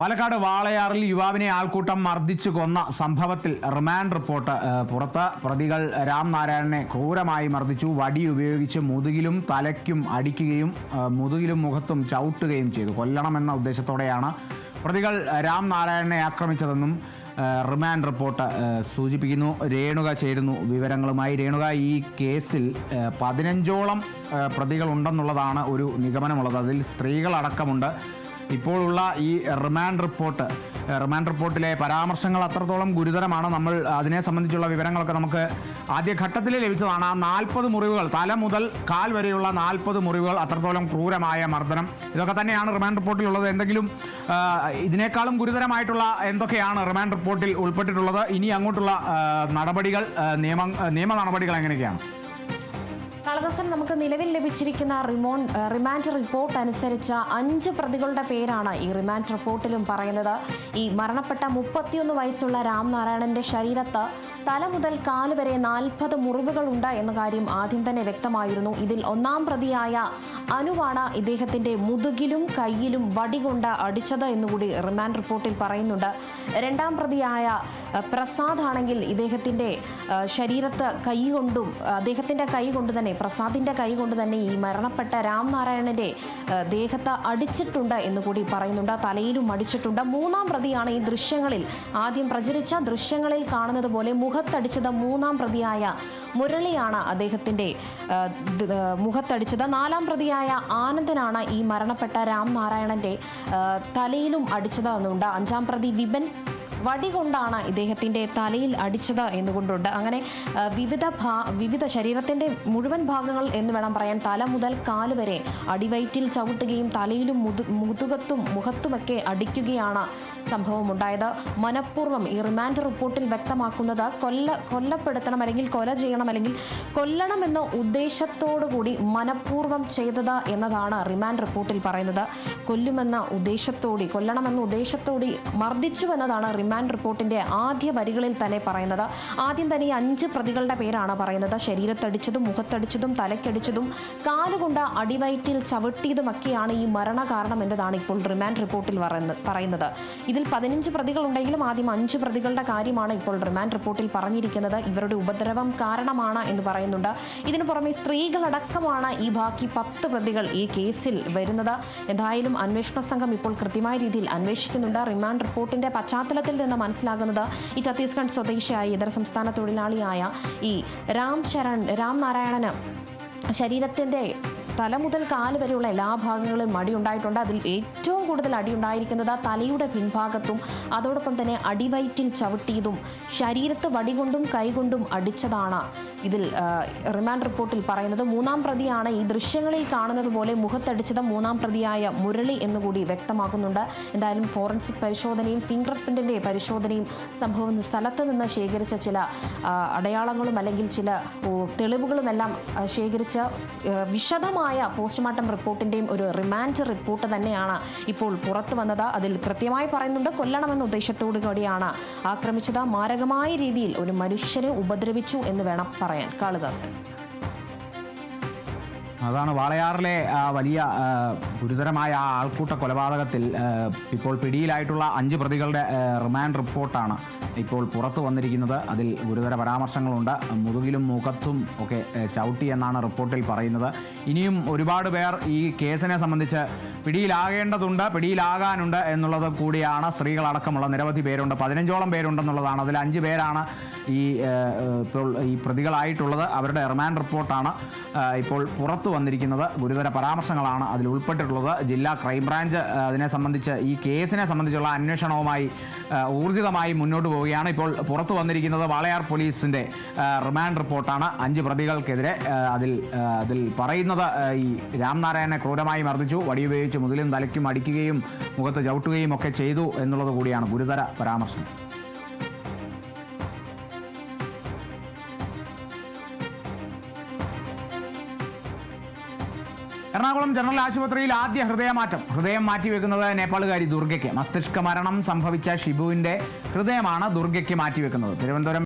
പാലക്കാട് വാളയാറിൽ യുവാവിനെ ആൾക്കൂട്ടം മർദ്ദിച്ചു കൊന്ന സംഭവത്തിൽ റിമാൻഡ് റിപ്പോർട്ട് പുറത്ത്. പ്രതികൾ രാംനാരായണനെ ക്രൂരമായി മർദ്ദിച്ചു. വടി ഉപയോഗിച്ച് മുതുകിലും തലയ്ക്കും അടിക്കുകയും മുതുകിലും മുഖത്തും ചവിട്ടുകയും ചെയ്തു. കൊല്ലണമെന്ന ഉദ്ദേശത്തോടെയാണ് പ്രതികൾ രാംനാരായണനെ ആക്രമിച്ചതെന്നും റിമാൻഡ് റിപ്പോർട്ട് സൂചിപ്പിക്കുന്നു. രേണുക ചേരുന്നു വിവരങ്ങളുമായി. രേണുക, ഈ കേസിൽ 15ഓളം പ്രതികളുണ്ടെന്നുള്ളതാണ് ഒരു നിഗമനമുള്ളത്. അതിൽ സ്ത്രീകളടക്കമുണ്ട്. ഇപ്പോഴുള്ള ഈ റിമാൻഡ് റിപ്പോർട്ടിലെ പരാമർശങ്ങൾ അത്രത്തോളം ഗുരുതരമാണ്. നമ്മൾ അതിനെ സംബന്ധിച്ചുള്ള വിവരങ്ങളൊക്കെ നമുക്ക് ആദ്യഘട്ടത്തിൽ ലഭിച്ചതാണ്. ആ 40 മുറിവുകൾ, തല മുതൽ കാൽ വരെയുള്ള 40 മുറിവുകൾ, അത്രത്തോളം ക്രൂരമായ മർദ്ദനം, ഇതൊക്കെ തന്നെയാണ് റിമാൻഡ് റിപ്പോർട്ടിലുള്ളത്. എന്തെങ്കിലും ഇതിനേക്കാളും ഗുരുതരമായിട്ടുള്ള എന്തൊക്കെയാണ് റിമാൻഡ് റിപ്പോർട്ടിൽ ഉൾപ്പെട്ടിട്ടുള്ളത്? ഇനി അങ്ങോട്ടുള്ള നടപടികൾ, നിയമ നടപടികൾ എങ്ങനെയൊക്കെയാണ്? കാളദാസൻ, നമുക്ക് നിലവിൽ ലഭിച്ചിരിക്കുന്ന റിമാൻഡ് റിപ്പോർട്ട് അനുസരിച്ച് 5 പ്രതികളുടെ പേരാണ് ഈ റിമാൻഡ് റിപ്പോർട്ടിലും പറയുന്നത്. ഈ മരണപ്പെട്ട 31 വയസ്സുള്ള രാംനാരായണന്റെ ശരീരത്ത് തല മുതൽ കാല് വരെ 40 മുറിവുകളുണ്ട് എന്ന കാര്യം ആദ്യം തന്നെ വ്യക്തമായിരുന്നു. ഇതിൽ 1-ാം പ്രതിയായ അനുവാണ് ഇദ്ദേഹത്തിന്റെ മുതുകിലും കയ്യിലും വടികൊണ്ട് അടിച്ചത് എന്നുകൂടി റിമാൻഡ് റിപ്പോർട്ടിൽ പറയുന്നുണ്ട്. 2-ാം പ്രതിയായ പ്രസാദ് ആണെങ്കിൽ ഇദ്ദേഹത്തിന്റെ ശരീരത്ത് അദ്ദേഹത്തിന്റെ കൈ കൊണ്ട് തന്നെ, പ്രസാദിന്റെ കൈ കൊണ്ട് തന്നെ ഈ മരണപ്പെട്ട രാംനാരായണന്റെ ദേഹത്ത് അടിച്ചിട്ടുണ്ട് എന്നുകൂടി പറയുന്നുണ്ട്. തലയിലും അടിച്ചിട്ടുണ്ട്. 3-ാം പ്രതിയാണ് ഈ ദൃശ്യങ്ങളിൽ, ആദ്യം പ്രചരിച്ച ദൃശ്യങ്ങളിൽ കാണുന്നത് പോലെ മുഖത്തടിച്ചത് 3-ാം പ്രതിയായ മുരളിയാണ് അദ്ദേഹത്തിന്റെ മുഖത്തടിച്ചത്. 4-ാം പ്രതിയായ ആനന്ദനാണ് ഈ മരണപ്പെട്ട രാംനാരായണന്റെ തലയിലും അടിച്ചത് എന്നുണ്ട്. 5-ാം പ്രതി വിപൻ വടി കൊണ്ടാണ് ഇദ്ദേഹത്തിൻ്റെ തലയിൽ അടിച്ചത് എന്നുകൊണ്ടുണ്ട്. അങ്ങനെ വിവിധ ശരീരത്തിൻ്റെ മുഴുവൻ ഭാഗങ്ങൾ എന്ന് വേണം പറയാൻ. തല മുതൽ കാല് വരെ അടിവയറ്റിൽ ചവിട്ടുകയും തലയിലും മുതുകത്തും മുഖത്തുമൊക്കെ അടിക്കുകയാണ് സംഭവമുണ്ടായത്. മനഃപൂർവ്വം ഈ റിമാൻഡ് റിപ്പോർട്ടിൽ വ്യക്തമാക്കുന്നത് കൊല്ലപ്പെടുത്തണം, അല്ലെങ്കിൽ കൊല ചെയ്യണം, അല്ലെങ്കിൽ കൊല്ലണമെന്ന ഉദ്ദേശത്തോടു കൂടി മനഃപൂർവ്വം ചെയ്തത് എന്നതാണ് റിമാൻഡ് റിപ്പോർട്ടിൽ പറയുന്നത്. കൊല്ലണമെന്ന ഉദ്ദേശത്തോടെ മർദ്ദിച്ചു എന്നതാണ് റിമാൻഡ് റിപ്പോർട്ടിന്റെ ആദ്യ വരികളിൽ തന്നെ പറയുന്നത്. ആദ്യം തന്നെ 5 പ്രതികളുടെ പേരാണ് പറയുന്നത്. ശരീരത്തടിച്ചതും മുഖത്തടിച്ചതും തലയ്ക്കടിച്ചതും കാലുകൊണ്ട് അടിവയറ്റിൽ ചവിട്ടിയതുമൊക്കെയാണ് ഈ മരണ കാരണം എന്നതാണ് ഇപ്പോൾ റിമാൻഡ് റിപ്പോർട്ടിൽ പറയുന്നത്. ഇതിൽ 15 പ്രതികളുണ്ടെങ്കിലും ആദ്യം 5 പ്രതികളുടെ കാര്യമാണ് ഇപ്പോൾ റിമാൻഡ് റിപ്പോർട്ടിൽ പറഞ്ഞിരിക്കുന്നത്. ഇവരുടെ ഉപദ്രവം കാരണമാണ് എന്ന് പറയുന്നുണ്ട്. ഇതിനു പുറമെ സ്ത്രീകളടക്കമാണ് ഈ ബാക്കി 10 പ്രതികൾ ഈ കേസിൽ വരുന്നത്. എന്തായാലും അന്വേഷണ സംഘം ഇപ്പോൾ കൃത്യമായ രീതിയിൽ അന്വേഷിക്കുന്നുണ്ട്. റിമാൻഡ് റിപ്പോർട്ടിന്റെ പശ്ചാത്തലത്തിൽ നിന്ന് മനസ്സിലാകുന്നത് ഈ ഛത്തീസ്ഗഡ് സ്വദേശിയായ ഇതര സംസ്ഥാന തൊഴിലാളിയായ ഈ രാംനാരായണന് ശരീരത്തിന്റെ തല മുതൽ കാല് വരെയുള്ള എല്ലാ ഭാഗങ്ങളിലും അടിയുണ്ടായിട്ടുണ്ട്. അതിൽ ഏറ്റവും കൂടുതൽ അടിയുണ്ടായിരിക്കുന്നത് തലയുടെ പിൻഭാഗത്തും, അതോടൊപ്പം തന്നെ അടിവയറ്റിൽ ചവിട്ടിയതും ശരീരത്ത് വടികൊണ്ടും കൈകൊണ്ടും അടിച്ചതാണ് ഇതിൽ റിമാൻഡ് റിപ്പോർട്ടിൽ പറയുന്നത്. 3-ാം പ്രതിയാണ് ഈ ദൃശ്യങ്ങളിൽ കാണുന്നത് പോലെ മുഖത്തടിച്ചത് 3-ാം പ്രതിയായ മുരളി എന്നുകൂടി വ്യക്തമാക്കുന്നുണ്ട്. എന്തായാലും ഫോറൻസിക് പരിശോധനയും ഫിംഗർ പ്രിന്റിന്റെ പരിശോധനയും സംഭവ സ്ഥലത്ത് നിന്ന് ശേഖരിച്ച ചില അടയാളങ്ങളും അല്ലെങ്കിൽ ചില തെളിവുകളുമെല്ലാം ശേഖരിച്ച് വിശദമായ പോസ്റ്റ്മോർട്ടം റിപ്പോർട്ടിന്റെയും ഒരു റിമാൻഡ് റിപ്പോർട്ട് തന്നെയാണ് ഇപ്പോൾ പുറത്തു വന്നത്. അതിൽ കൃത്യമായി പറയുന്നുണ്ട്, കൊല്ലണമെന്ന ഉദ്ദേശത്തോടു കൂടിയാണ് ആക്രമിച്ചത്. മാരകമായ രീതിയിൽ ഒരു മനുഷ്യരെ ഉപദ്രവിച്ചു എന്ന് വേണം പറയാൻ. കാളിദാസൻ, അതാണ് വാളയാറിലെ വലിയ ഗുരുതരമായ ആൾക്കൂട്ട കൊലപാതകത്തിൽ ഇപ്പോൾ പിടിയിലായിട്ടുള്ള 5 പ്രതികളുടെ റിമാൻഡ് റിപ്പോർട്ടാണ് ഇപ്പോൾ പുറത്തു വന്നിരിക്കുന്നത്. അതിൽ ഗുരുതര പരാമർശങ്ങളുണ്ട്. മുതുകിലും മുഖത്തും ഒക്കെ ചവിട്ടി എന്നാണ് റിപ്പോർട്ടിൽ പറയുന്നത്. ഇനിയും ഒരുപാട് പേർ ഈ കേസിനെ സംബന്ധിച്ച് പിടിയിലാകാനുണ്ട് എന്നുള്ളത് കൂടിയാണ്. സ്ത്രീകളടക്കമുള്ള നിരവധി പേരുണ്ട്. 15ഓളം പേരുണ്ടെന്നുള്ളതാണ്. അതിൽ 5 പേരാണ് ഇപ്പോൾ ഈ പ്രതികളായിട്ടുള്ളത്. അവരുടെ റിമാൻഡ് റിപ്പോർട്ടാണ് ഇപ്പോൾ പുറത്തു വന്നിരിക്കുന്നത്. ഗുരുതര പരാമർശങ്ങളാണ് അതിൽ ഉൾപ്പെട്ടിട്ടുള്ളത്. ജില്ലാ ക്രൈംബ്രാഞ്ച് അതിനെ സംബന്ധിച്ച്, ഈ കേസിനെ സംബന്ധിച്ചുള്ള അന്വേഷണവുമായി ഊർജിതമായി മുന്നോട്ട് പോവുകയാണ്. ഇപ്പോൾ പുറത്തു വന്നിരിക്കുന്നത് വാളയാർ പോലീസിൻ്റെ റിമാൻഡ് റിപ്പോർട്ടാണ് 5 പ്രതികൾക്കെതിരെ. അതിൽ പറയുന്നത് ഈ രാംനാരായണനെ ക്രൂരമായി മർദ്ദിച്ചു, വടിയുപയോഗിച്ച് മുതലും തലയ്ക്കും അടിക്കുകയും മുഖത്ത് ചവിട്ടുകയും ഒക്കെ ചെയ്തു എന്നുള്ളത് കൂടിയാണ് ഗുരുതര പരാമർശം. എറണാകുളം ജനറൽ ആശുപത്രിയിൽ ആദ്യ ഹൃദയം മാറ്റിവെക്കുന്നത് നേപ്പാളുകാരി ദുർഗയ്ക്ക്. മസ്തിഷ്ക മരണം സംഭവിച്ച ഷിബുവിൻ്റെ ഹൃദയമാണ് ദുർഗയ്ക്ക് മാറ്റിവെക്കുന്നത്. തിരുവനന്തപുരം